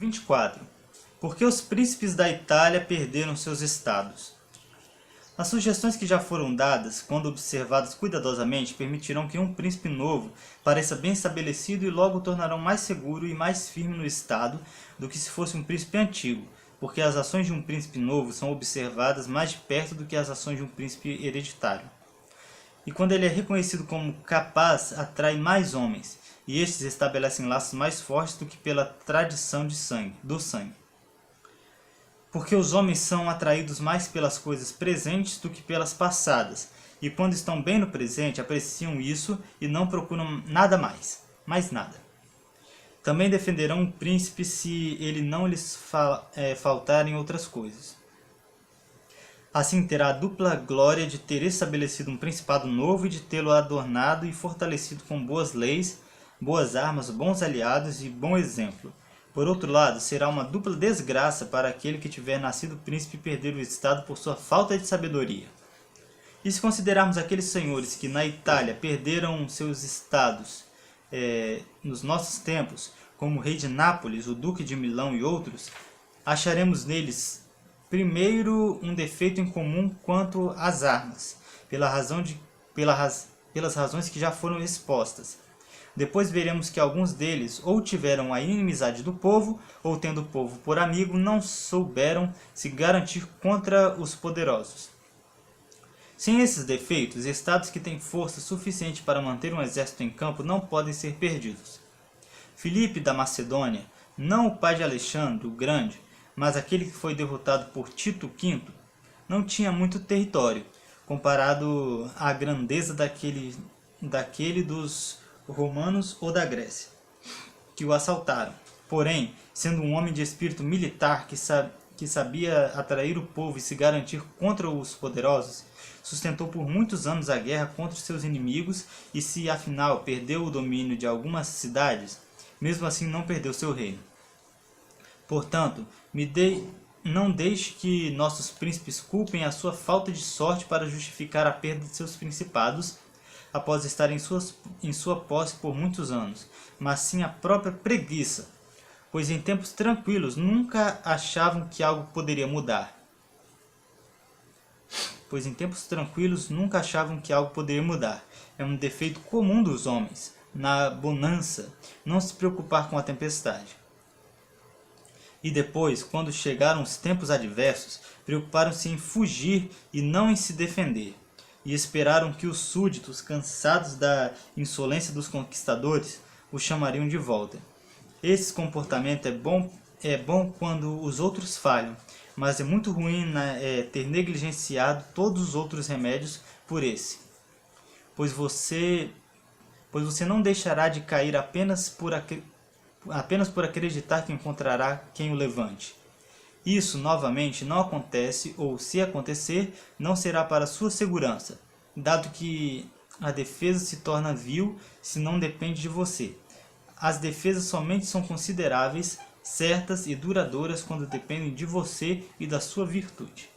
24. Por que os príncipes da Itália perderam seus estados? As sugestões que já foram dadas, quando observadas cuidadosamente, permitirão que um príncipe novo pareça bem estabelecido e logo o tornarão mais seguro e mais firme no estado do que se fosse um príncipe antigo, porque as ações de um príncipe novo são observadas mais de perto do que as ações de um príncipe hereditário. E quando ele é reconhecido como capaz, atrai mais homens, e estes estabelecem laços mais fortes do que pela tradição do sangue. Porque os homens são atraídos mais pelas coisas presentes do que pelas passadas, e quando estão bem no presente, apreciam isso e não procuram nada mais nada. Também defenderão um príncipe se ele não lhes faltarem outras coisas. Assim terá a dupla glória de ter estabelecido um principado novo e de tê-lo adornado e fortalecido com boas leis, boas armas, bons aliados e bom exemplo. Por outro lado, será uma dupla desgraça para aquele que tiver nascido príncipe e perder o estado por sua falta de sabedoria. E se considerarmos aqueles senhores que na Itália perderam seus estados nos nossos tempos, como o rei de Nápoles, o duque de Milão e outros, acharemos neles primeiro um defeito em comum quanto às armas, pelas razões que já foram expostas. Depois veremos que alguns deles ou tiveram a inimizade do povo, ou tendo o povo por amigo, não souberam se garantir contra os poderosos. Sem esses defeitos, estados que têm força suficiente para manter um exército em campo não podem ser perdidos. Filipe da Macedônia, não o pai de Alexandre o Grande, mas aquele que foi derrotado por Tito V, não tinha muito território, comparado à grandeza daquele dos romanos ou da Grécia, que o assaltaram. Porém, sendo um homem de espírito militar que sabia atrair o povo e se garantir contra os poderosos, sustentou por muitos anos a guerra contra os seus inimigos e se afinal perdeu o domínio de algumas cidades, mesmo assim não perdeu seu reino. Portanto, não deixe que nossos príncipes culpem a sua falta de sorte para justificar a perda de seus principados após estar em sua posse por muitos anos, mas sim a própria preguiça, pois em tempos tranquilos nunca achavam que algo poderia mudar. É um defeito comum dos homens, na bonança, não se preocupar com a tempestade. E depois, quando chegaram os tempos adversos, preocuparam-se em fugir e não em se defender. E esperaram que os súditos, cansados da insolência dos conquistadores, o chamariam de volta. Esse comportamento é bom quando os outros falham, mas é muito ruim ter negligenciado todos os outros remédios por esse. Pois você não deixará de cair apenas por acreditar que encontrará quem o levante. Isso, novamente, não acontece, ou se acontecer, não será para sua segurança, dado que a defesa se torna vil se não depende de você. As defesas somente são consideráveis, certas e duradouras quando dependem de você e da sua virtude.